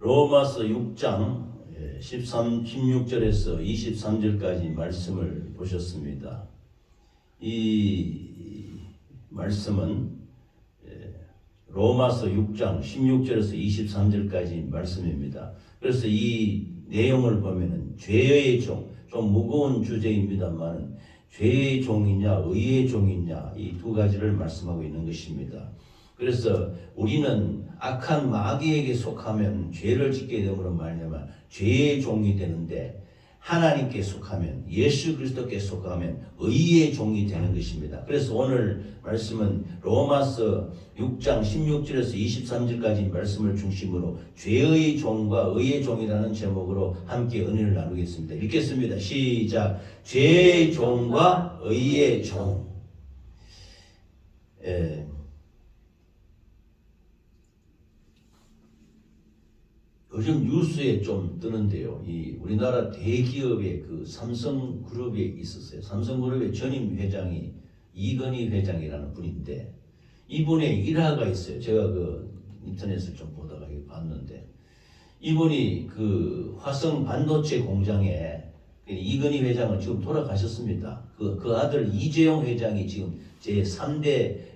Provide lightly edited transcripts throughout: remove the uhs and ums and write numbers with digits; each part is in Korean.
로마서 6장 16절에서 23절까지 말씀을 보셨습니다. 이 말씀은 로마서 6장 16절에서 23절까지 말씀입니다. 그래서 이 내용을 보면은 죄의 종, 좀 무거운 주제입니다만 죄의 종이냐 의의 종이냐 이 두 가지를 말씀하고 있는 것입니다. 그래서 우리는 악한 마귀에게 속하면 죄를 짓게 됨으로 말미암아 죄의 종이 되는데, 하나님께 속하면, 예수 그리스도께 속하면 의의 종이 되는 것입니다. 그래서 오늘 말씀은 로마서 6장 16절에서 23절까지 말씀을 중심으로 죄의 종과 의의 종이라는 제목으로 함께 은혜를 나누겠습니다. 읽겠습니다. 시작. 죄의 종과 의의 종. 요즘 뉴스에 좀 뜨는데요. 이 우리나라 대기업의 그 삼성그룹에 있었어요. 삼성그룹의 전임 회장이 이건희 회장이라는 분인데, 이분의 일화가 있어요. 제가 그 인터넷을 좀 보다가 봤는데, 이분이 그 화성 반도체 공장에, 이건희 회장은 지금 돌아가셨습니다. 그 아들 이재용 회장이 지금 제3대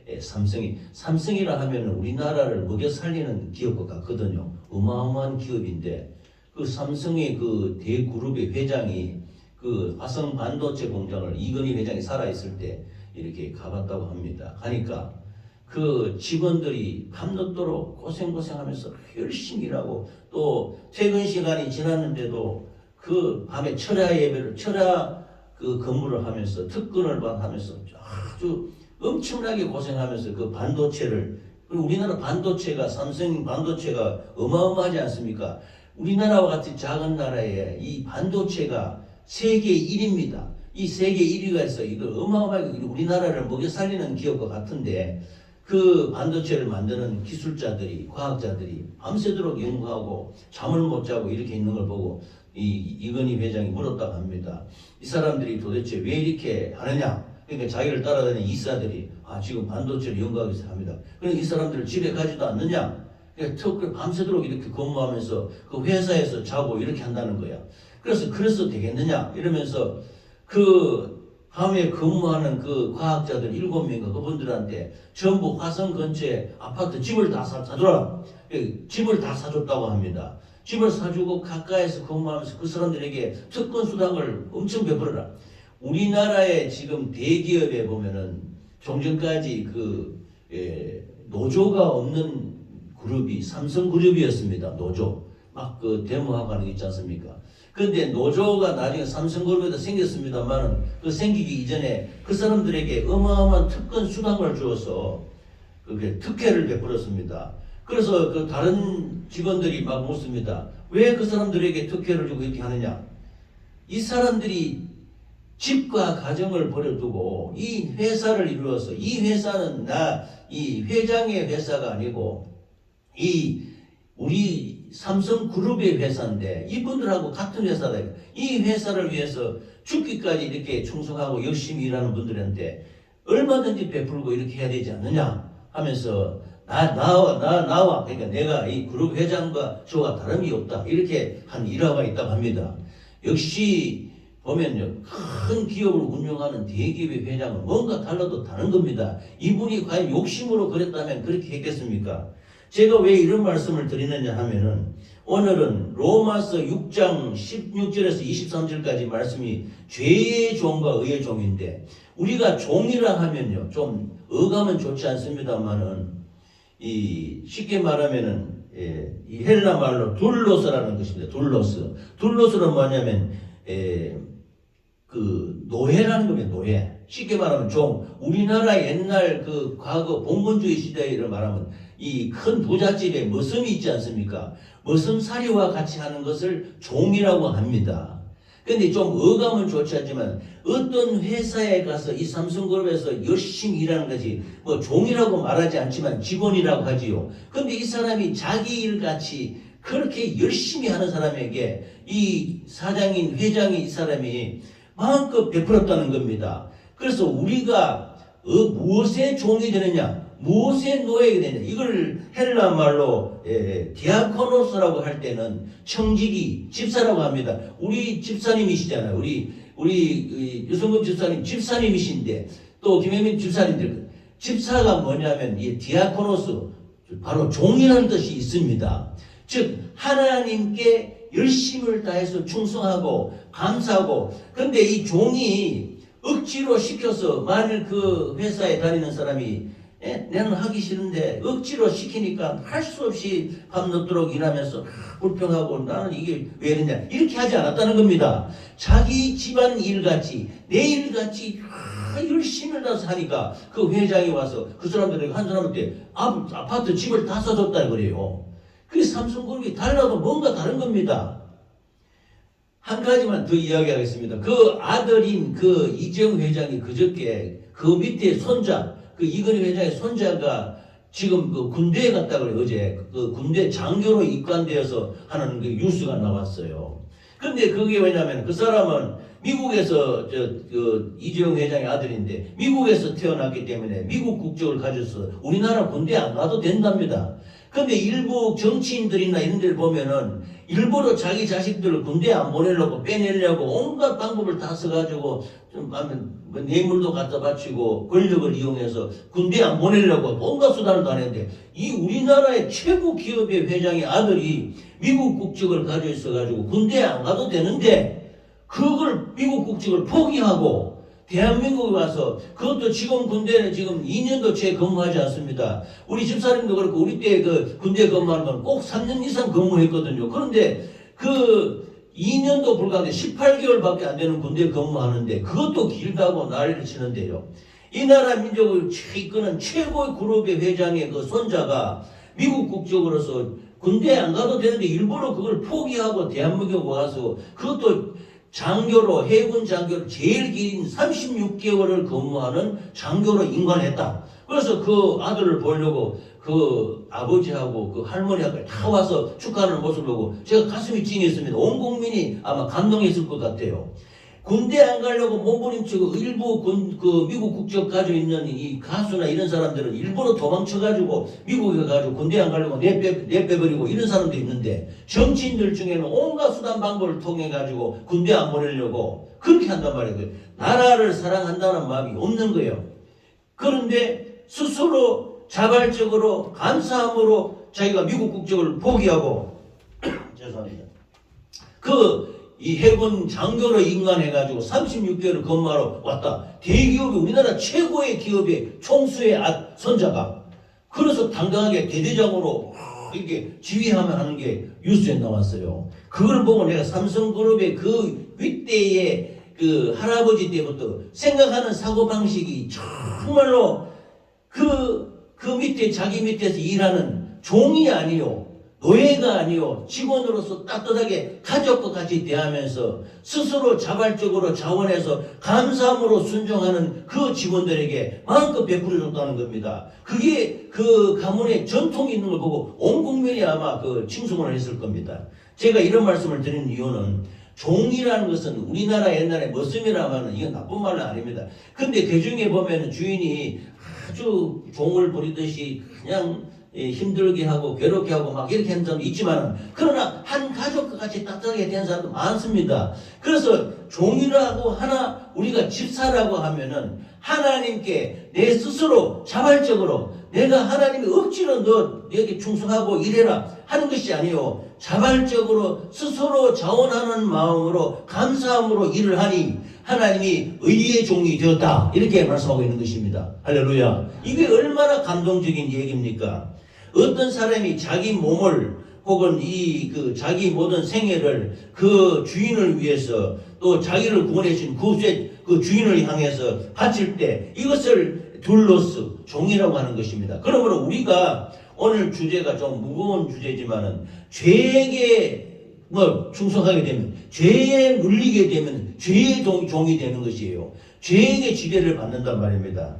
삼성이라 하면 우리나라를 먹여 살리는 기업 같거든요. 어마어마한 기업인데, 그 삼성의 그 대그룹의 회장이 그 화성 반도체 공장을 이건희 회장이 살아있을 때 이렇게 가봤다고 합니다. 가니까 그 직원들이 밤늦도록 고생하면서 열심히 일하고, 또 퇴근 시간이 지났는데도 그 밤에 철야 그 근무를 하면서 특근을 하면서 아주 엄청나게 고생하면서 그 반도체를, 우리나라 반도체가, 삼성 반도체가 어마어마하지 않습니까? 우리나라와 같은 작은 나라에 이 반도체가 세계 1위입니다. 이 세계 1위가 있어. 이거 어마어마하게 우리나라를 먹여 살리는 기업과 같은데, 그 반도체를 만드는 기술자들이, 과학자들이 밤새도록 연구하고 잠을 못 자고 이렇게 있는 걸 보고 이건희 회장이 물었다고 합니다. 이 사람들이 도대체 왜 이렇게 하느냐? 그러니까 자기를 따라다니는 이사들이 지금 반도체를 연구하기 위해서 합니다. 그러니까 이 사람들을 집에 가지도 않느냐? 그러니까 밤새도록 이렇게 근무하면서 그 회사에서 자고 이렇게 한다는 거야. 그래서 되겠느냐? 이러면서 그 밤에 근무하는 그 과학자들 7명과 그분들한테 전부 화성 근처에 아파트 집을 다 사줘라. 집을 다 사줬다고 합니다. 집을 사주고 가까이서 근무하면서 그 사람들에게 특권 수당을 엄청 베풀어라. 우리나라의 지금 대기업에 보면은 좀 전까지 노조가 없는 그룹이 삼성그룹이었습니다. 노조. 막 그 데모하고 하는 게 있지 않습니까? 근데 노조가 나중에 삼성그룹에도 생겼습니다만, 그 생기기 이전에 그 사람들에게 어마어마한 특권 수당을 주어서 그게 특혜를 베풀었습니다. 그래서 그 다른 직원들이 막 묻습니다. 왜 그 사람들에게 특혜를 주고 이렇게 하느냐? 이 사람들이 집과 가정을 버려두고 이 회사를 이루어서, 이 회사는 이 회장의 회사가 아니고 우리 삼성그룹의 회사인데 이분들하고 같은 회사다. 이 회사를 위해서 죽기까지 이렇게 충성하고 열심히 일하는 분들한테 얼마든지 베풀고 이렇게 해야 되지 않느냐 하면서 나와. 그러니까 내가 이 그룹 회장과 저와 다름이 없다. 이렇게 한 일화가 있다고 합니다. 역시 보면요, 큰 기업을 운영하는 대기업의 회장은 뭔가 달라도 다른 겁니다. 이분이 과연 욕심으로 그랬다면 그렇게 했겠습니까? 제가 왜 이런 말씀을 드리느냐 하면은, 오늘은 로마서 6장 16절에서 23절까지 말씀이 죄의 종과 의의 종인데, 우리가 종이라 하면요, 좀 어감은 좋지 않습니다만은, 쉽게 말하면은, 이 헬라 말로 둘로스라는 것입니다. 둘로스는 뭐냐면, 그 노예라는 겁니다. 노예. 쉽게 말하면 종. 우리나라 옛날 그 과거 봉건주의 시대를 말하면 이 큰 부잣집에 머슴이 있지 않습니까? 머슴살이와 같이 하는 것을 종이라고 합니다. 근데 좀 어감은 좋지 않지만, 어떤 회사에 가서 이 삼성그룹에서 열심히 일하는 것이 뭐 종이라고 말하지 않지만 직원이라고 하지요. 근데 이 사람이 자기 일같이 그렇게 열심히 하는 사람에게 이 사장인 회장이 이 사람이 마음껏 베풀었다는 겁니다. 그래서 우리가 무엇의 종이 되느냐? 무엇에 놓여야 되냐. 이걸 헬라 말로 디아코노스라고 할 때는 청지기, 집사라고 합니다. 우리 집사님이시잖아요. 우리 유성급 집사님 집사님이신데 또 김혜민 집사님들 집사가 뭐냐면 이 디아코노스 바로 종이라는 뜻이 있습니다. 즉 하나님께 열심을 다해서 충성하고 감사하고 근데 이 종이 억지로 시켜서 만일 그 회사에 다니는 사람이 나는 하기 싫은데 억지로 시키니까 할 수 없이 밤늦도록 일하면서 불평하고 나는 이게 왜 이러냐 이렇게 하지 않았다는 겁니다. 자기 집안 일같이 내 일같이 열심히 나서 하니까 그 회장이 와서 그 사람들에게 한 사람한테 아파트 집을 다 써줬다 그래요. 그 삼성그룹이 달라도 뭔가 다른 겁니다. 한 가지만 더 이야기하겠습니다. 그 아들인 그 이재용 회장이 그저께 그 밑에 손자 그 이건희 회장의 손자가 지금 그 군대에 갔다 그래요. 어제 그 군대 장교로 입관되어서 하는 그 뉴스가 나왔어요. 근데 그게 왜냐면 그 사람은 미국에서 그 이재용 회장의 아들인데 미국에서 태어났기 때문에 미국 국적을 가져서 우리나라 군대 안 가도 된답니다. 근데 일부 정치인들이나 이런 데를 보면은 일부러 자기 자식들을 군대 안 보내려고 빼내려고 온갖 방법을 다 써가지고 좀 하면 뭐 뇌물도 갖다 바치고 권력을 이용해서 군대 안 보내려고 온갖 수단을 다 하는데 이 우리나라의 최고 기업의 회장의 아들이 미국 국적을 가지고 있어가지고 군대 안 가도 되는데 그걸 미국 국적을 포기하고 대한민국에 와서 그것도 지금 군대는 지금 2년도 채 근무하지 않습니다. 우리 집사님도 그렇고 우리 때 그 군대 근무하는 건 꼭 3년 이상 근무했거든요. 그런데 그 2년도 불과한데 18개월밖에 안 되는 군대 근무하는데 그것도 길다고 난리를 치는데요. 이 나라 민족을 이끄는 최고의 그룹의 회장의 그 손자가 미국 국적으로서 군대 안 가도 되는데 일부러 그걸 포기하고 대한민국에 와서 그것도 장교로 해군 장교로 제일 긴 36개월을 근무하는 장교로 임관했다. 그래서 그 아들을 보려고 그 아버지하고 그 할머니하고 다 와서 축하하는 모습을 보고 제가 가슴이 찡했습니다. 온 국민이 아마 감동했을 것 같아요. 군대 안 가려고 몸부림치고 일부 그 미국 국적 가지고 있는 이 가수나 이런 사람들은 일부러 도망쳐가지고 미국에 가지고 군대 안 가려고 내빼버리고 이런 사람도 있는데 정치인들 중에는 온갖 수단 방법을 통해 가지고 군대 안 보내려고 그렇게 한단 말이에요. 나라를 사랑한다는 마음이 없는 거예요. 그런데 스스로 자발적으로 감사함으로 자기가 미국 국적을 포기하고 죄송합니다. 이 해군 장교로 임관해가지고 36개월을 근무하러 왔다. 대기업이 우리나라 최고의 기업의 총수의 손자가 그래서 당당하게 대대장으로 이렇게 지휘하면 하는 게 뉴스에 나왔어요. 그걸 보고 내가 삼성그룹의 그 윗대의 그 할아버지 때부터 생각하는 사고방식이 정말로 그 밑에 자기 밑에서 일하는 종이 아니요. 노예가 아니요 직원으로서 따뜻하게 가족과 같이 대하면서 스스로 자발적으로 자원해서 감사함으로 순종하는 그 직원들에게 마음껏 베풀어줬다는 겁니다. 그게 그 가문의 전통이 있는 걸 보고 온 국민이 아마 그 칭송을 했을 겁니다. 제가 이런 말씀을 드리는 이유는 종이라는 것은 우리나라 옛날에 머슴이라고 하는 이건 나쁜 말은 아닙니다. 근데 그 중에 보면 주인이 아주 종을 부리듯이 그냥 힘들게 하고 괴롭게 하고 막 이렇게 하는 사람도 있지만 그러나 한 가족과 같이 따뜻하게 된 사람도 많습니다. 그래서 종이라고 하나 우리가 집사라고 하면은 하나님께 내 스스로 자발적으로 내가 하나님이 억지로 너에게 충성하고 일해라 하는 것이 아니요 자발적으로 스스로 자원하는 마음으로 감사함으로 일을 하니 하나님이 의의 종이 되었다 이렇게 말씀하고 있는 것입니다. 할렐루야. 이게 얼마나 감동적인 얘기입니까? 어떤 사람이 자기 몸을 혹은 자기 모든 생애를 그 주인을 위해서 또 자기를 구원해 주신 그 주인을 향해서 바칠 때 이것을 둘로스 종이라고 하는 것입니다. 그러므로 우리가 오늘 주제가 좀 무거운 주제지만은 죄에게 충성하게 되면 죄에 물리게 되면 죄의 종이 되는 것이에요. 죄에게 지배를 받는단 말입니다.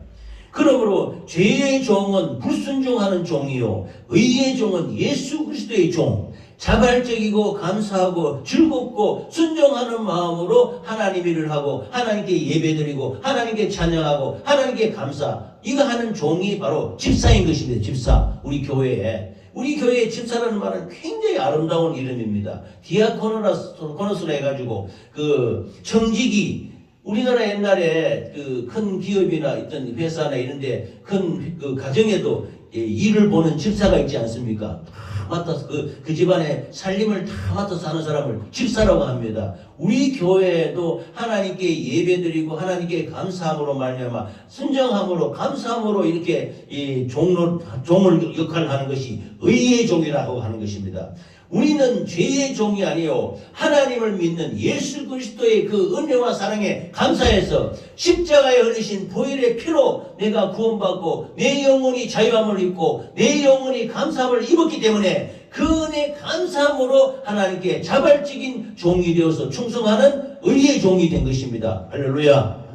그러므로 죄의 종은 불순종하는 종이요 의의 종은 예수 그리스도의 종 자발적이고 감사하고 즐겁고 순종하는 마음으로 하나님 일을 하고 하나님께 예배드리고 하나님께 찬양하고 하나님께 감사, 이거 하는 종이 바로 집사인 것입니다. 집사. 우리 교회의 집사라는 말은 굉장히 아름다운 이름입니다. 디아코노스로 해가지고 그 청직이, 우리나라 옛날에 그 큰 기업이나 있던 회사나 이런데 큰 그 가정에도 일을 보는 집사가 있지 않습니까? 다 맡아서 그 집안의 살림을 다 맡아서 하는 사람을 집사라고 합니다. 우리 교회에도 하나님께 예배드리고 하나님께 감사함으로 말미암아 순정함으로 감사함으로 이렇게 이 종을 역할을 하는 것이 의의 종이라고 하는 것입니다. 우리는 죄의 종이 아니요 하나님을 믿는 예수 그리스도의 그 은혜와 사랑에 감사해서 십자가에 흘리신 보혈의 피로 내가 구원받고 내 영혼이 자유함을 입고 내 영혼이 감사함을 입었기 때문에 그 은혜 감사함으로 하나님께 자발적인 종이 되어서 충성하는 의의 종이 된 것입니다. 할렐루야.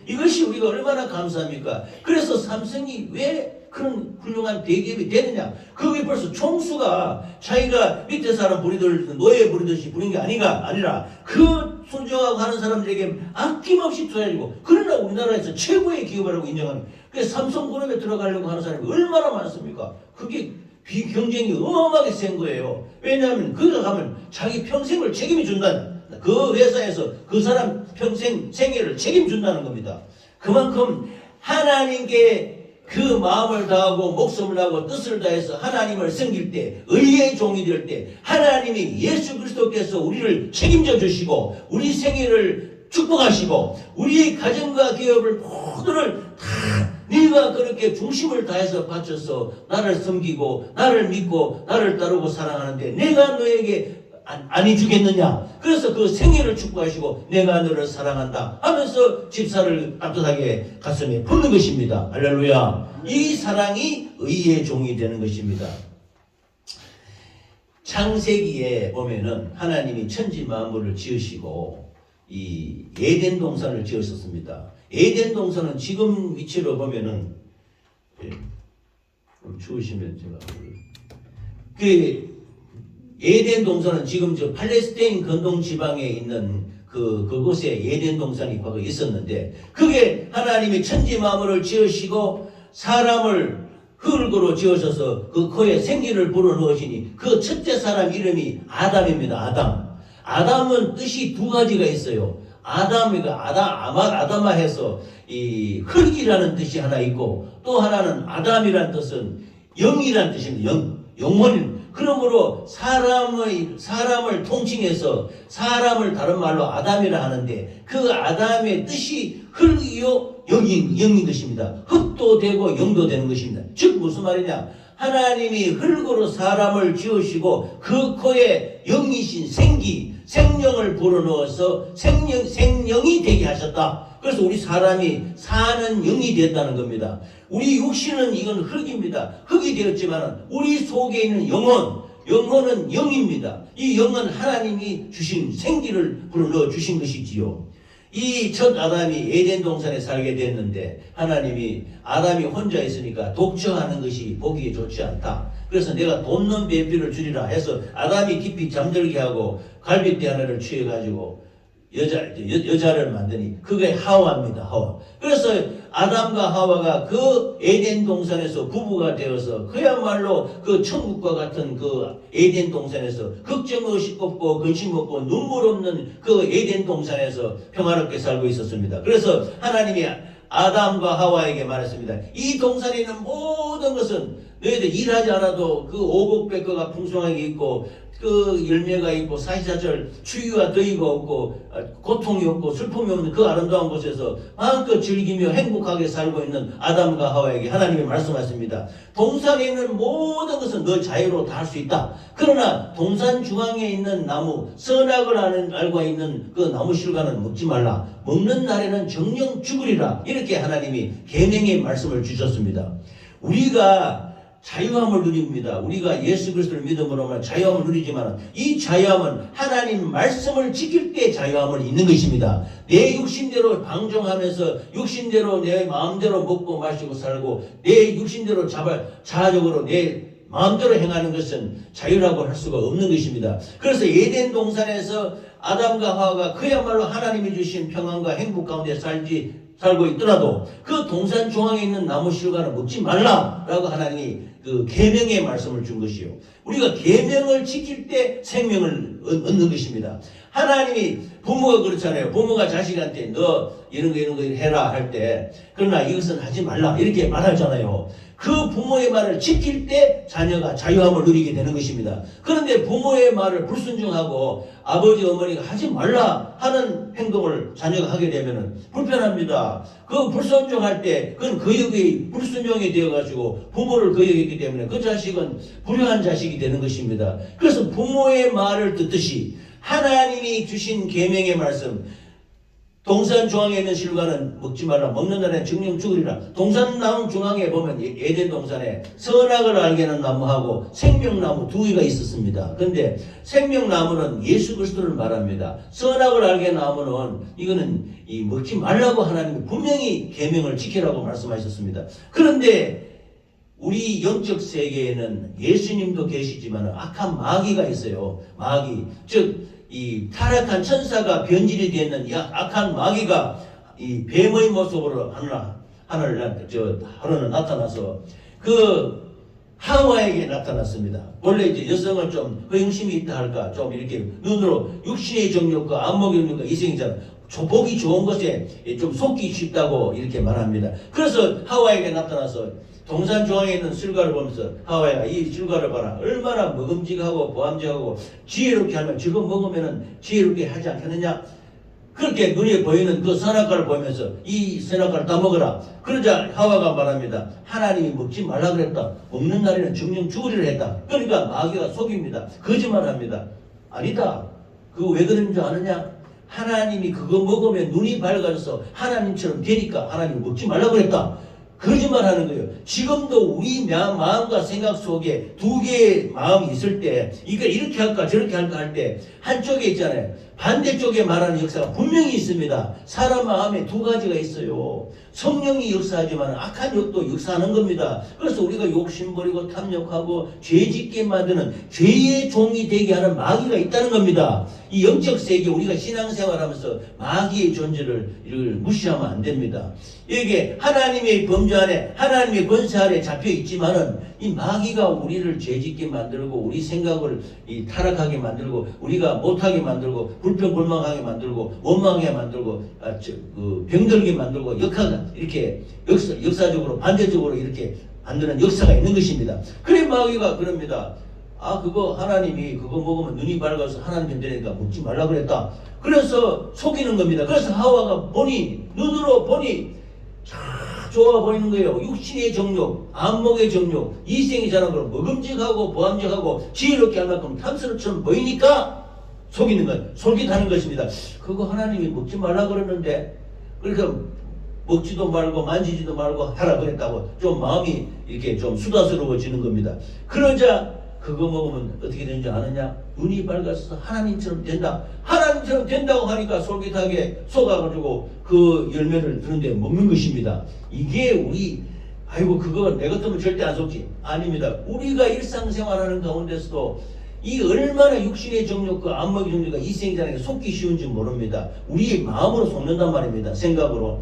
이것이 우리가 얼마나 감사합니까? 그래서 삼성이 왜 그런 훌륭한 대기업이 되느냐? 그게 벌써 총수가 자기가 밑에 사람 부리듯 노예 부리듯이 부린 게 아니라 그 순종하고 하는 사람들에게 아낌없이 투자해주고, 그러나 우리나라에서 최고의 기업이라고 인정하는, 그래서 삼성그룹에 들어가려고 하는 사람이 얼마나 많습니까? 그게 경쟁이 어마어마하게 센 거예요. 왜냐하면 거기 가면 자기 평생을 책임이 준다는, 그 회사에서 그 사람 평생 생애를 책임준다는 겁니다. 그만큼 하나님께 그 마음을 다하고 목숨을 다하고 뜻을 다해서 하나님을 섬길 때, 의의 종이 될 때 하나님이 예수 그리스도께서 우리를 책임져 주시고 우리 생애를 축복하시고 우리 가정과 기업을 모두를 다 네가 그렇게 중심을 다해서 바쳐서 나를 섬기고 나를 믿고 나를 따르고 사랑하는데 내가 너에게 아니 주겠느냐? 그래서 그 생애를 축복하시고 내가 너를 사랑한다 하면서 집사를 따뜻하게 가슴에 품는 것입니다. 할렐루야. 이 사랑이 의의 종이 되는 것입니다. 창세기에 보면은 하나님이 천지 만물을 지으시고 이 에덴 동산을 지으셨습니다. 에덴 동산은 지금 위치로 보면은 좀 추우시면 제가 에덴 동산은 지금 저 팔레스타인 근동 지방에 있는 그곳에 에덴 동산이 과거 있었는데, 그게 하나님이 천지 만물을 지으시고 사람을 흙으로 지으셔서 그 코에 생기를 불어넣으시니 그 첫째 사람 이름이 아담입니다. 아담은 뜻이 두 가지가 있어요. 아담아 해서 이 흙이라는 뜻이 하나 있고, 또 하나는 아담이라는 뜻은 영이라는 뜻입니다. 영혼. 그러므로 사람을 통칭해서 사람을 다른 말로 아담이라 하는데, 그 아담의 뜻이 흙이요 영인 것입니다. 흙도 되고 영도 되는 것입니다. 즉 무슨 말이냐? 하나님이 흙으로 사람을 지으시고 그 코에 영이신 생명을 불어넣어서 생명이 되게 하셨다. 그래서 우리 사람이 사는 영이 됐다는 겁니다. 우리 육신은 이건 흙입니다. 흙이 되었지만 우리 속에 있는 영혼은 영입니다. 이 영은 하나님이 주신 생기를 불어넣어 주신 것이지요. 이 첫 아담이 에덴 동산에 살게 됐는데 하나님이 아담이 혼자 있으니까 독처하는 것이 보기에 좋지 않다. 그래서 내가 돋는 배필을 주리라 해서 아담이 깊이 잠들게 하고 갈빗대 하나를 취해가지고 여자를 만드니 그게 하와입니다. 하와. 그래서 아담과 하와가 그 에덴 동산에서 부부가 되어서 그야말로 그 천국과 같은 그 에덴 동산에서 걱정 없이 없고 근심 없고 눈물 없는 그 에덴 동산에서 평화롭게 살고 있었습니다. 그래서 하나님이 아담과 하와에게 말했습니다. 이 동산에 있는 모든 것은 너희들 일하지 않아도 그 오곡백과가 풍성하게 있고 그 열매가 있고 사시사철 추위와 더위가 없고 고통이 없고 슬픔이 없는 그 아름다운 곳에서 마음껏 즐기며 행복하게 살고 있는 아담과 하와에게 하나님이 말씀하십니다. 동산에 있는 모든 것은 너 자유로 다 할 수 있다. 그러나 동산 중앙에 있는 나무 선악을 알고 있는 그 나무 실과는 먹지 말라. 먹는 날에는 정령 죽으리라. 이렇게 하나님이 계명의 말씀을 주셨습니다. 우리가 자유함을 누립니다. 우리가 예수 그리스도를 믿음으로만 자유함을 누리지만 이 자유함은 하나님 말씀을 지킬 때 자유함을 있는 것입니다. 내 육신대로 방종하면서 육신대로 내 마음대로 먹고 마시고 살고 내 육신대로 자적으로 내 마음대로 행하는 것은 자유라고 할 수가 없는 것입니다. 그래서 에덴 동산에서 아담과 하와가 그야말로 하나님이 주신 평안과 행복 가운데 살고 있더라도 그 동산 중앙에 있는 나무 실과는 먹지 말라라고 하나님이 그 계명의 말씀을 준 것이요. 우리가 계명을 지킬 때 생명을 얻는 것입니다. 하나님이 부모가 그렇잖아요. 부모가 자식한테 너 이런 거 해라 할 때 그러나 이것은 하지 말라 이렇게 말하잖아요. 그 부모의 말을 지킬 때 자녀가 자유함을 누리게 되는 것입니다. 그런데 부모의 말을 불순종하고 아버지 어머니가 하지 말라 하는 행동을 자녀가 하게 되면 불편합니다. 그 불순종할 때 그건 거역의 불순종이 되어가지고 부모를 거역했기 때문에 그 자식은 불효한 자식이 되는 것입니다. 그래서 부모의 말을 듣듯이 하나님이 주신 계명의 말씀, 동산 중앙에 있는 실과는 먹지 말라. 먹는 날에 정령 죽으리라. 동산 나무 중앙에 보면 에덴 동산에 선악을 알게 하는 나무하고 생명나무 두 개가 있었습니다. 그런데 생명나무는 예수 그리스도를 말합니다. 선악을 알게 하는 나무는 이거는 먹지 말라고 하나님이 분명히 계명을 지키라고 말씀하셨습니다. 그런데 우리 영적 세계에는 예수님도 계시지만 악한 마귀가 있어요. 마귀, 즉 이 타락한 천사가 변질이 되는 이 악한 마귀가 이 뱀의 모습으로 하루는 나타나서 그 하와에게 나타났습니다. 원래 이제 여성은 좀 허영심이 있다 할까, 좀 이렇게 눈으로 육신의 정욕과 안목의 정욕과 이성이잖아. 보기 좋은 것에 좀 속기 쉽다고 이렇게 말합니다. 그래서 하와에게 나타나서 동산 중앙에 있는 실과를 보면서 하와야 이 실과를 봐라. 얼마나 먹음직하고 보암직하고 지혜롭게 하면 저거 먹으면 지혜롭게 하지 않겠느냐. 그렇게 눈에 보이는 그 선악과를 보면서 이 선악과를 다 먹어라. 그러자 하와가 말합니다. 하나님이 먹지 말라 그랬다. 먹는 날에는 정령 죽으리라 했다. 그러니까 마귀가 속입니다. 거짓말합니다. 아니다. 그거 왜 그런 줄 아느냐. 하나님이 그거 먹으면 눈이 밝아져서 하나님처럼 되니까 하나님이 먹지 말라 그랬다. 거짓말하는 거예요. 지금도 우리 마음과 생각 속에 두 개의 마음이 있을 때 이거 이렇게 할까 저렇게 할까 할 때 한쪽에 있잖아요. 반대쪽에 말하는 역사가 분명히 있습니다. 사람 마음에 두 가지가 있어요. 성령이 역사하지만 악한 욕도 역사하는 겁니다. 그래서 우리가 욕심부리고 탐욕하고 죄짓게 만드는 죄의 종이 되게 하는 마귀가 있다는 겁니다. 이 영적 세계 우리가 신앙생활하면서 마귀의 존재를 무시하면 안 됩니다. 이게 하나님의 범죄 안에 하나님의 권세 아래 잡혀 있지만은 이 마귀가 우리를 죄짓게 만들고 우리 생각을 타락하게 만들고 우리가 못하게 만들고 불평불만하게 만들고 원망하게 만들고 병들게 만들고 이렇게 역사적으로 반대적으로 이렇게 만드는 역사가 있는 것입니다. 그래 마귀가 그럽니다. 그거 하나님이 그거 먹으면 눈이 밝아서 하나님 되니까 먹지 말라 그랬다. 그래서 속이는 겁니다. 그래서 하와가 눈으로 보니 참 좋아 보이는 거예요. 육신의 정욕, 안목의 정욕, 이생이 자란 걸 먹음직하고 보암직하고 지혜롭게 할 만큼 탐스럽처럼 보이니까 속이는 것, 솔깃하는 것입니다. 그거 하나님이 먹지 말라 그러는데 그러니까 먹지도 말고 만지지도 말고 하라 그랬다고 좀 마음이 이렇게 좀 수다스러워지는 겁니다. 그러자 그거 먹으면 어떻게 되는지 아느냐? 눈이 밝아서 하나님처럼 된다. 하나님처럼 된다고 하니까 솔깃하게 속아가지고 그 열매를 드는데 먹는 것입니다. 이게 그거 내 같으면 절대 안 속지. 아닙니다. 우리가 일상생활하는 가운데서도 이 얼마나 육신의 정욕과 안목의 정욕과 이생이라는 게 속기 쉬운지 모릅니다. 우리의 마음으로 속는단 말입니다. 생각으로.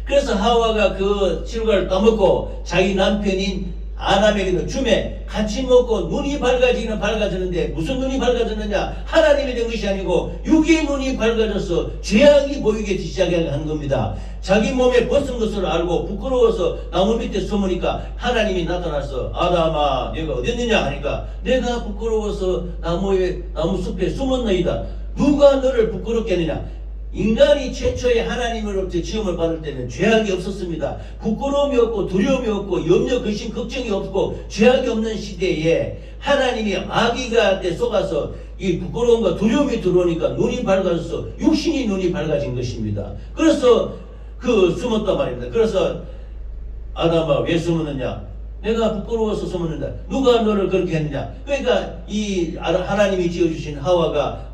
그래서 하와가 그 실과를 따먹고 자기 남편인 아담에게도 주매 같이 먹고 눈이 밝아지는데 무슨 눈이 밝아졌느냐? 하나님이 된 것이 아니고 육의 눈이 밝아져서 죄악이 보이게 시작한 겁니다. 자기 몸에 벗은 것을 알고 부끄러워서 나무 밑에 숨으니까 하나님이 나타나서 아담아 내가 어디 있느냐 하니까 내가 부끄러워서 나무 숲에 숨었나이다. 누가 너를 부끄럽게 했느냐? 인간이 최초의 하나님으로부터 지음을 받을 때는 죄악이 없었습니다. 부끄러움이 없고 두려움이 없고 염려, 근심, 걱정이 없고 죄악이 없는 시대에 하나님이 마귀가 때 속아서 이 부끄러움과 두려움이 들어오니까 눈이 밝아져서 육신이 눈이 밝아진 것입니다. 그래서 숨었단 말입니다. 그래서 아담아 왜 숨었느냐? 내가 부끄러워서 숨었는다. 누가 너를 그렇게 했느냐? 그러니까 이 하나님이 지어주신 하와가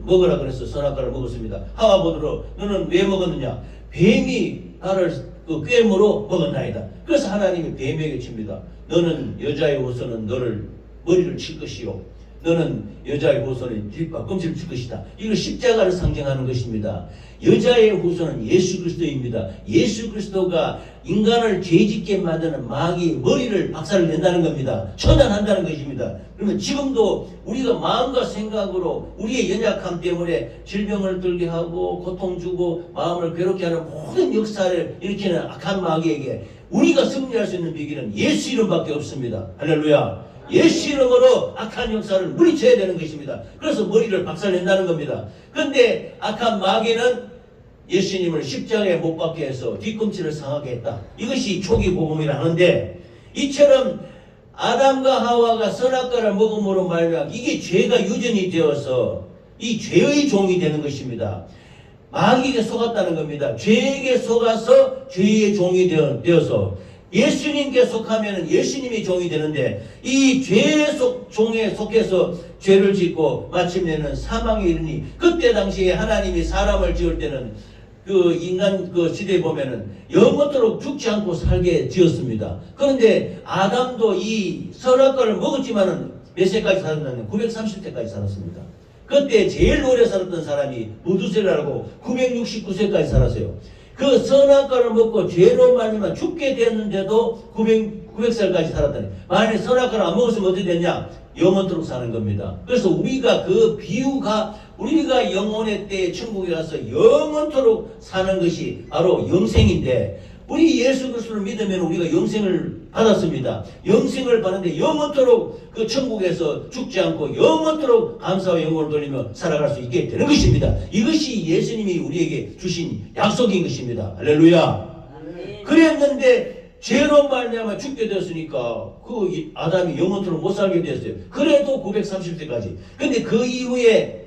먹으라 그래서 선악과를 먹었습니다. 하와 보도록 너는 왜 먹었느냐? 뱀이 나를 그 꿰물어 먹었나이다. 그래서 하나님이 뱀에게 칩니다. 너는 여자의 후손은 너를 머리를 칠 것이요, 너는 여자의 후손은 뒤꿈치를 칠 것이다. 이걸 십자가를 상징하는 것입니다. 여자의 후손은 예수 그리스도입니다. 예수 그리스도가 인간을 죄짓게 만드는 마귀의 머리를 박살을 낸다는 겁니다. 처단한다는 것입니다. 그러면 지금도 우리가 마음과 생각으로 우리의 연약함 때문에 질병을 들게 하고 고통 주고 마음을 괴롭게 하는 모든 역사를 일으키는 악한 마귀에게 우리가 승리할 수 있는 비결은 예수 이름밖에 없습니다. 할렐루야. 예수 이름으로 악한 역사를 물리쳐야 되는 것입니다. 그래서 머리를 박살낸다는 겁니다. 그런데 악한 마귀는 예수님을 십자가에 못 박게 해서 뒤꿈치를 상하게 했다. 이것이 초기 복음이라 하는데, 이처럼 아담과 하와가 선악과를 먹음으로 말미암아 이게 죄가 유전이 되어서 이 죄의 종이 되는 것입니다. 마귀에게 속았다는 겁니다. 죄에게 속아서 죄의 종이 되어서 예수님께 속하면 예수님이 종이 되는데, 이 죄의 종에 속해서 죄를 짓고 마침내는 사망에 이르니, 그때 당시에 하나님이 사람을 지을 때는 그 인간 그 시대에 보면은 영원토록 죽지 않고 살게 지었습니다. 그런데 아담도 이 선악과를 먹었지만은 몇 세까지 살았냐면 930세까지 살았습니다. 그때 제일 오래 살았던 사람이 무두셀라라고 969세까지 살았어요. 그 선악과를 먹고 죄로 말미암아 죽게 되었는데도 900살까지 살았다니. 만약에 선악과를 안 먹었으면 어떻게 됐냐? 영원토록 사는 겁니다. 그래서 우리가 그 비유가 우리가 영혼의 때에 천국에 가서 영원토록 사는 것이 바로 영생인데, 우리 예수 그리스도를 믿으면 우리가 영생을 받았습니다. 영생을 받는데 영원토록 그 천국에서 죽지 않고 영원토록 감사와 영광을 돌리며 살아갈 수 있게 되는 것입니다. 이것이 예수님이 우리에게 주신 약속인 것입니다. 할렐루야. 그랬는데 죄로 말미암아 죽게 되었으니까 그 아담이 영원토록 못 살게 되었어요. 그래도 930세까지. 근데 그 이후에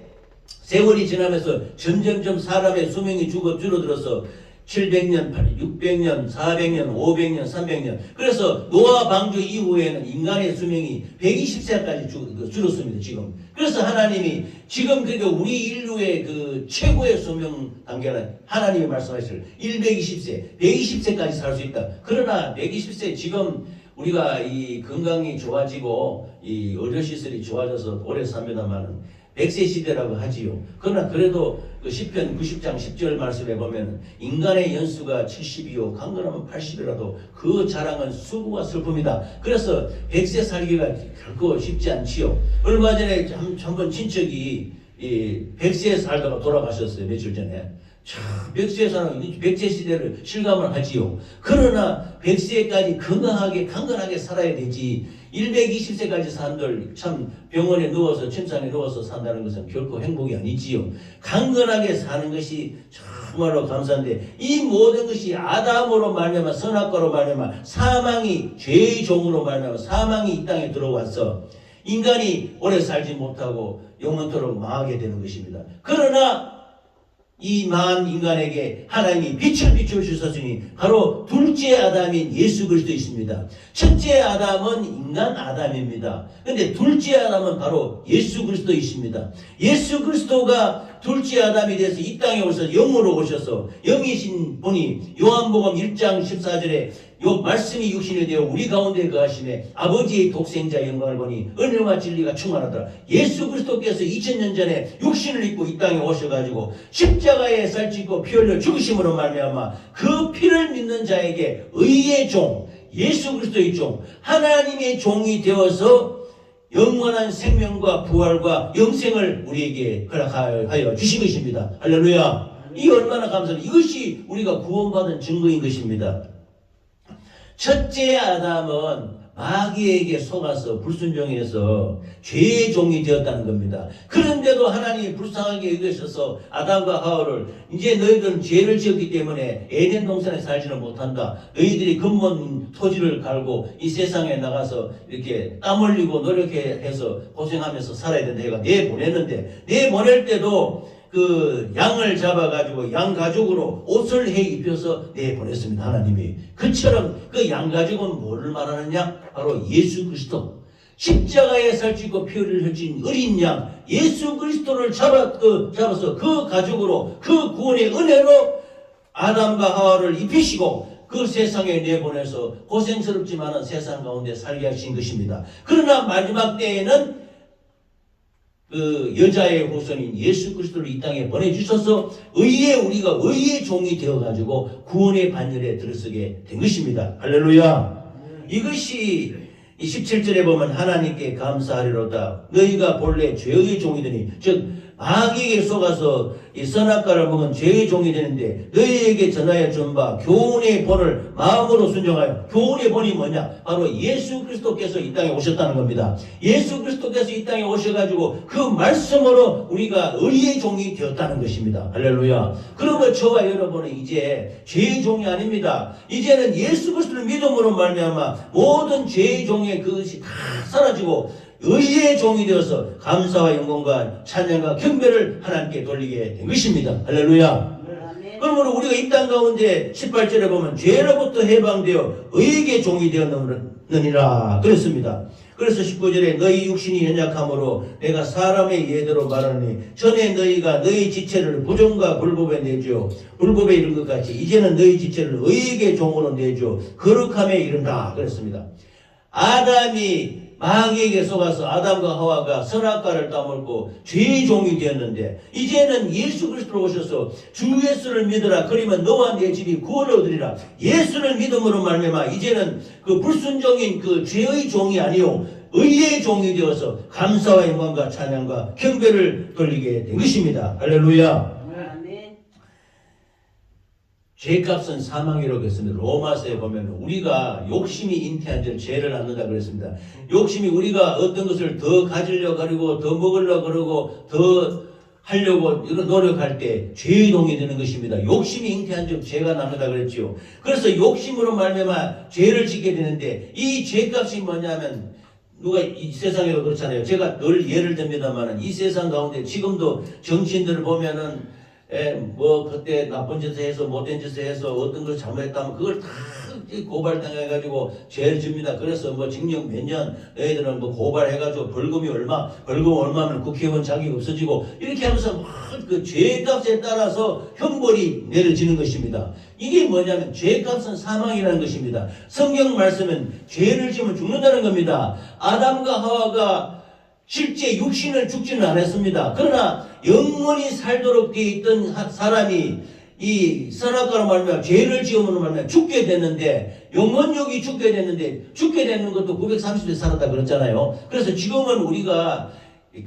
세월이 지나면서 점점점 사람의 수명이 줄어들어서 700년, 600년, 400년, 500년, 300년. 그래서 노아 방주 이후에는 인간의 수명이 120세까지 줄었습니다, 지금. 그래서 하나님이 지금 그러니까 우리 인류의 그 최고의 수명 단계는 하나님이 말씀하실 120세, 120세까지 살 수 있다. 그러나 120세 지금 우리가 이 건강이 좋아지고 이 의료시설이 좋아져서 오래 삽니다만은 100세 시대라고 하지요. 그러나 그래도 그 시편 90장 10절 말씀에 보면 인간의 연수가 70이요 강건하면 80이라도 그 자랑은 수고와 슬픔이다. 그래서 100세 살기가 결코 쉽지 않지요. 얼마 전에 한번 친척이 100세 살다가 돌아가셨어요. 며칠 전에. 참 100세 사람 100세 시대를 실감을 하지요. 그러나 100세까지 건강하게 강건하게 살아야 되지. 120세까지 산들 참 병원에 누워서 침상에 누워서 산다는 것은 결코 행복이 아니지요. 강건하게 사는 것이 정말로 감사한데, 이 모든 것이 아담으로 말미암아 선악과로 말미암아 사망이 죄의 종으로 말미암아 사망이 이 땅에 들어와서 인간이 오래 살지 못하고 영원토록 망하게 되는 것입니다. 그러나 이 망한 인간에게 하나님이 빛을 비춰주셨으니 바로 둘째 아담인 예수 그리스도 있습니다. 첫째 아담은 인간 아담입니다. 그런데 둘째 아담은 바로 예수 그리스도 있습니다. 예수 그리스도가 둘째 아담이 돼서 이 땅에 오셔서 영으로 오셔서 영이신 분이 요한복음 1장 14절에 요 말씀이 육신이 되어 우리 가운데 거하심에 아버지의 독생자 영광을 보니 은혜와 진리가 충만하더라. 예수 그리스도께서 2000년 전에 육신을 입고 이 땅에 오셔가지고 십자가에 살찌고 피 흘려 죽으심으로 말미암아 그 피를 믿는 자에게 의의 종, 예수 그리스도의 종, 하나님의 종이 되어서 영원한 생명과 부활과 영생을 우리에게 허락하여 주신 것입니다. 할렐루야. 이 얼마나 감사합니다. 이것이 우리가 구원받은 증거인 것입니다. 첫째 아담은 마귀에게 속아서 불순종해서 죄의 종이 되었다는 겁니다. 그런데도 하나님이 불쌍하게 여기셔서 아담과 하와를 이제 너희들은 죄를 지었기 때문에 에덴 동산에 살지는 못한다. 너희들이 근본 토지를 갈고 이 세상에 나가서 이렇게 땀 흘리고 노력해서 고생하면서 살아야 된다. 내가 내보냈는데 내보낼 때도 그 양을 잡아가지고 양 가죽으로 옷을 해 입혀서 내보냈습니다. 하나님이. 그처럼 그 양 가죽은 뭐를 말하느냐? 바로 예수 그리스도. 십자가에 살찌고 피를 흘린 어린 양 예수 그리스도를 잡아서 그 가죽으로 그 구원의 은혜로 아담과 하와를 입히시고 그 세상에 내보내서 고생스럽지만은 세상 가운데 살게 하신 것입니다. 그러나 마지막 때에는 그 여자의 후손인 예수 그리스도를 이 땅에 보내주셔서 우리가 의의 종이 되어가지고 구원의 반열에 들어서게 된 것입니다. 할렐루야. 이것이 17절에 보면 하나님께 감사하리로다. 너희가 본래 죄의 종이더니, 즉 마귀에게 속아서 이 선악과를 먹은 죄의 종이 되는데 너희에게 전하여 준 바 교훈의 본을 마음으로 순종하여, 교훈의 본이 뭐냐? 바로 예수 그리스도께서 이 땅에 오셨다는 겁니다. 예수 그리스도께서 이 땅에 오셔가지고 그 말씀으로 우리가 의의 종이 되었다는 것입니다. 할렐루야. 그러면 저와 여러분은 이제 죄의 종이 아닙니다. 이제는 예수 그리스도를 믿음으로 말미암아 모든 죄의 종의 그것이 다 사라지고 의의 종이 되어서 감사와 영광과 찬양과 경배를 하나님께 돌리게 된 것입니다. 할렐루야. 그러므로 우리가 이 땅 가운데 18절에 보면 죄로부터 해방되어 의의 종이 되었느니라 그랬습니다. 그래서 19절에 너희 육신이 연약함으로 내가 사람의 예대로 말하니 전에 너희가 너희 지체를 부정과 불법에 내죠. 불법에 이른 것 같이 이제는 너희 지체를 의의 종으로 내죠. 거룩함에 이른다 그랬습니다. 아담이 마귀에게 속아서 아담과 하와가 선악과를 따먹고 죄의 종이 되었는데 이제는 예수 그리스도로 오셔서 주 예수를 믿으라 그러면 너와 내 집이 구원을 얻으리라. 예수를 믿음으로 말미암아 이제는 그 불순종인 그 죄의 종이 아니요 의의 종이 되어서 감사와 영광과 찬양과 경배를 돌리게 된 것입니다. 할렐루야. 죄값은 사망이라고 했습니다. 로마서에 보면 우리가 욕심이 잉태한 줄 죄를 낳는다 그랬습니다. 욕심이 우리가 어떤 것을 더 가지려고 하고 더 먹으려고 그러고 더 하려고 노력할 때 죄의 동이 되는 것입니다. 욕심이 잉태한 줄 죄가 낳는다 그랬죠. 그래서 욕심으로 말미암아 죄를 짓게 되는데 이 죄값이 뭐냐면 누가 이 세상에도 그렇잖아요. 제가 늘 예를 듭니다만은 이 세상 가운데 지금도 정치인들을 보면은 뭐 그때 나쁜 짓을 해서 못된 짓을 해서 어떤 걸 잘못했다면 그걸 다 고발당해가지고 죄를 집니다. 그래서 뭐 징역 몇 년 너희들은 뭐 고발해가지고 벌금 얼마면 국회의원 자격이 없어지고 이렇게 하면서 막 그 죄값에 따라서 형벌이 내려지는 것입니다. 이게 뭐냐면 죄값은 사망이라는 것입니다. 성경 말씀은 죄를 지면 죽는다는 겁니다. 아담과 하와가 실제 육신을 죽지는 않았습니다. 그러나 영원히 살도록 되어 있던 사람이 이 선악과로 말미암아 죄를 지음으로 말미암아 죽게 됐는데 영원육이 죽게 되는 것도 930세 살았다 그랬잖아요. 그래서 지금은 우리가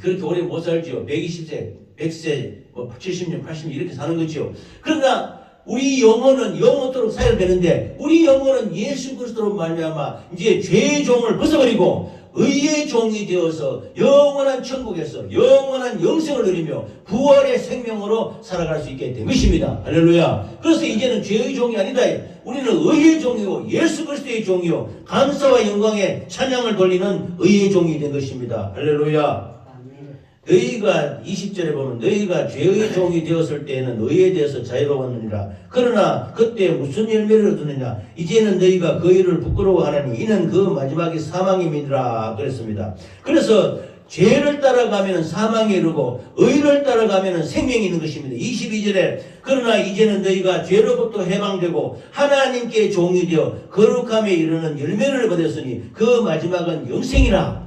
그렇게 오래 못 살지요. 120세, 100세, 뭐 70년, 80년 이렇게 사는 거죠. 그러나 우리 영혼은 영원토록 살아야 되는데 우리 영혼은 예수 그리스도로 말미암아 이제 죄의 종을 벗어버리고 의의 종이 되어서 영원한 천국에서 영원한 영생을 누리며 부활의 생명으로 살아갈 수 있게 된 것입니다. 할렐루야. 그래서 이제는 죄의 종이 아니다. 우리는 의의 종이고 예수 그리스도의 종이요 감사와 영광의 찬양을 돌리는 의의 종이 된 것입니다. 할렐루야. 너희가 20절에 보면 너희가 죄의 종이 되었을 때에는 의에 대해서 자유로웠느니라. 그러나 그때 무슨 열매를 얻느냐. 이제는 너희가 그 일을 부끄러워하느니 이는 그 마지막이 사망임이니라 그랬습니다. 그래서 죄를 따라가면 사망에 이르고 의를 따라가면 생명이 있는 것입니다. 22절에 그러나 이제는 너희가 죄로부터 해방되고 하나님께 종이 되어 거룩함에 이르는 열매를 받았으니 그 마지막은 영생이라.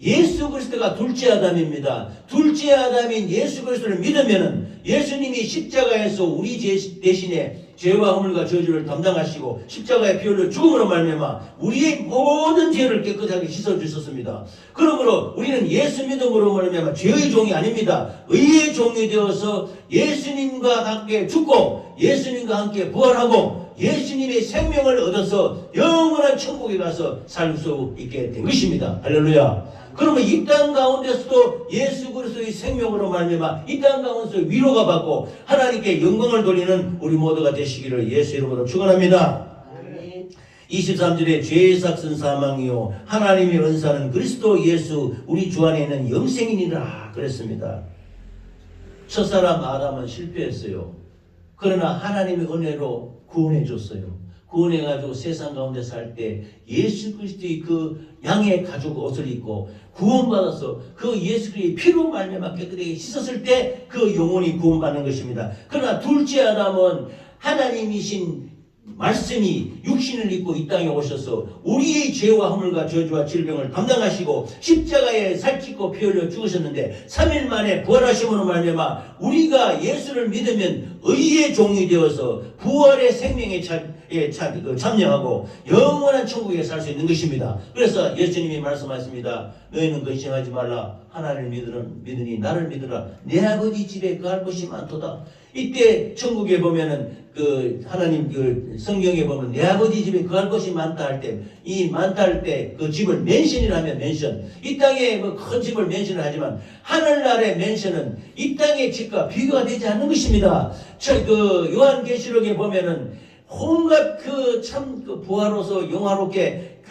예수 그리스도가 둘째 아담입니다. 둘째 아담인 예수 그리스도를 믿으면은 예수님이 십자가에서 우리 대신에 죄와 허물과 저주를 담당하시고 십자가의 피 흘려 죽음으로 말미암아 우리의 모든 죄를 깨끗하게 씻어 주셨습니다. 그러므로 우리는 예수 믿음으로 말미암아 죄의 종이 아닙니다. 의의 종이 되어서 예수님과 함께 죽고 예수님과 함께 부활하고 예수님의 생명을 얻어서 영원한 천국에 가서 살 수 있게 된 것입니다. 할렐루야. 그러면 이 땅 가운데서도 예수 그리스도의 생명으로 말미암아 이 땅 가운데서 위로가 받고 하나님께 영광을 돌리는 우리 모두가 되시기를 예수 이름으로 축원합니다. 23절에 죄의 삭은 사망이요 하나님의 은사는 그리스도 예수 우리 주 안에 있는 영생이니라 그랬습니다. 첫사람 아담은 실패했어요. 그러나 하나님의 은혜로 구원해 줬어요. 구원해가지고 세상 가운데 살 때 예수 그리스도의 그 양의 가죽 옷을 입고 구원받아서 그 예수 그리스도의 피로 말미암아 깨끗하게 씻었을 때 그 영혼이 구원받는 것입니다. 그러나 둘째 아담은 하나님이신 말씀이 육신을 입고 이 땅에 오셔서 우리의 죄와 허물과 저주와 질병을 담당하시고 십자가에 살찌고 피 흘려 죽으셨는데 3일 만에 부활하심으로 말미암아 우리가 예수를 믿으면 의의 종이 되어서 부활의 생명에 참여하고 영원한 천국에 살 수 있는 것입니다. 그래서 예수님이 말씀하십니다. 너희는 근심하지 말라. 하나님을 믿으니 나를 믿으라. 내 아버지 집에 거할 곳이 많도다. 이때 천국에 보면은 하나님 성경에 보면 내 아버지 집에 거할 곳이 많다 할 때 이 많다 할 때 그 집을 맨션이라면 맨션, 이 땅에 뭐 큰 집을 맨션을 하지만 하늘나라의 맨션은 이 땅의 집과 비교가 되지 않는 것입니다. 요한계시록에 보면은 온갖 부하로서 영화롭게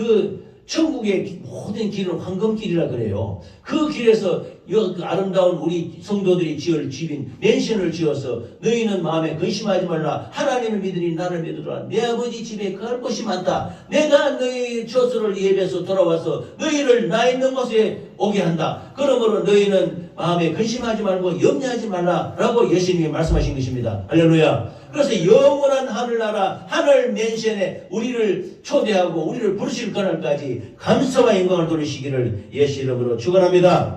천국의 모든 길은 황금길이라 그래요. 그 길에서 그 아름다운 우리 성도들이 지을 집인 맨션을 지어서 너희는 마음에 근심하지 말라. 하나님을 믿으니 나를 믿으라. 내 아버지 집에 거할 곳이 많다. 내가 너희 처소를 예배해서 돌아와서 너희를 나 있는 곳에 오게 한다. 그러므로 너희는 마음에 근심하지 말고 염려하지 말라 라고 예수님이 말씀하신 것입니다. 할렐루야. 그래서 영원한 하늘나라 하늘 맨션에 우리를 초대하고 우리를 부르실 그날까지 감사와 영광을 돌리시기를 예수 이름으로 축원합니다.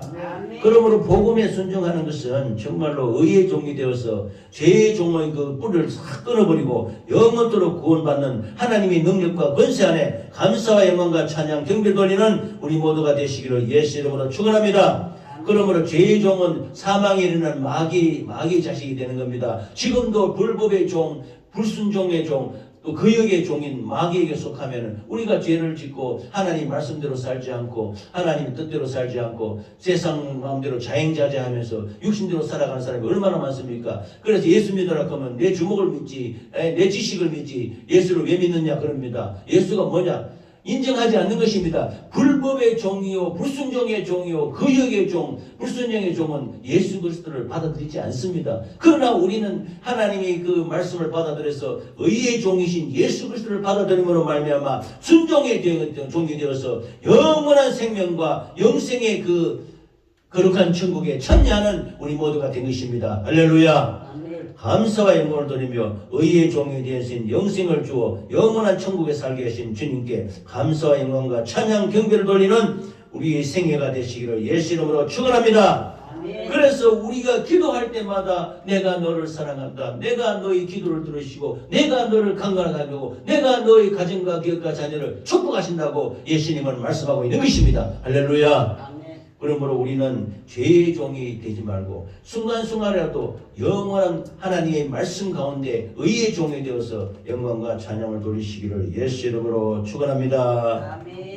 그러므로 복음에 순종하는 것은 정말로 의의 종이 되어서 죄의 종의 그 뿔을 싹 끊어버리고 영원토록 구원받는 하나님의 능력과 권세 안에 감사와 영광과 찬양 경배 돌리는 우리 모두가 되시기를 예수 이름으로 축원합니다. 그러므로 죄의 종은 사망에 이르는 마귀의 자식이 되는 겁니다. 지금도 불법의 종, 불순종의 종, 또 거역의 종인 마귀에게 속하면 우리가 죄를 짓고 하나님 말씀대로 살지 않고 하나님 뜻대로 살지 않고 세상 마음대로 자행자재하면서 육신대로 살아가는 사람이 얼마나 많습니까? 그래서 예수 믿으라 하면 내 주먹을 믿지, 내 지식을 믿지, 예수를 왜 믿느냐 그럽니다. 예수가 뭐냐? 인정하지 않는 것입니다. 불법의 종이요, 불순종의 종이요, 거역의 종, 불순종의 종은 예수 그리스도를 받아들이지 않습니다. 그러나 우리는 하나님의 그 말씀을 받아들여서 의의 종이신 예수 그리스도를 받아들임으로 말미암아 순종의 종이 되어서 영원한 생명과 영생의 거룩한 천국에 참여하는 우리 모두가 된 것입니다. 할렐루야. 감사와 영광을 돌리며 의의 종이 되신 영생을 주어 영원한 천국에 살게 하신 주님께 감사와 영광과 찬양 경배를 돌리는 우리의 생애가 되시기를 예수 이름으로 축원합니다. 그래서 우리가 기도할 때마다 내가 너를 사랑한다. 내가 너의 기도를 들으시고 내가 너를 강건하게 하고 내가 너의 가정과 기업과 자녀를 축복하신다고 예수님은 말씀하고 있는 것입니다. 할렐루야. 그러므로 우리는 죄의 종이 되지 말고 순간순간이라도 영원한 하나님의 말씀 가운데 의의 종이 되어서 영광과 찬양을 돌리시기를 예수 이름으로 축원합니다. 아멘.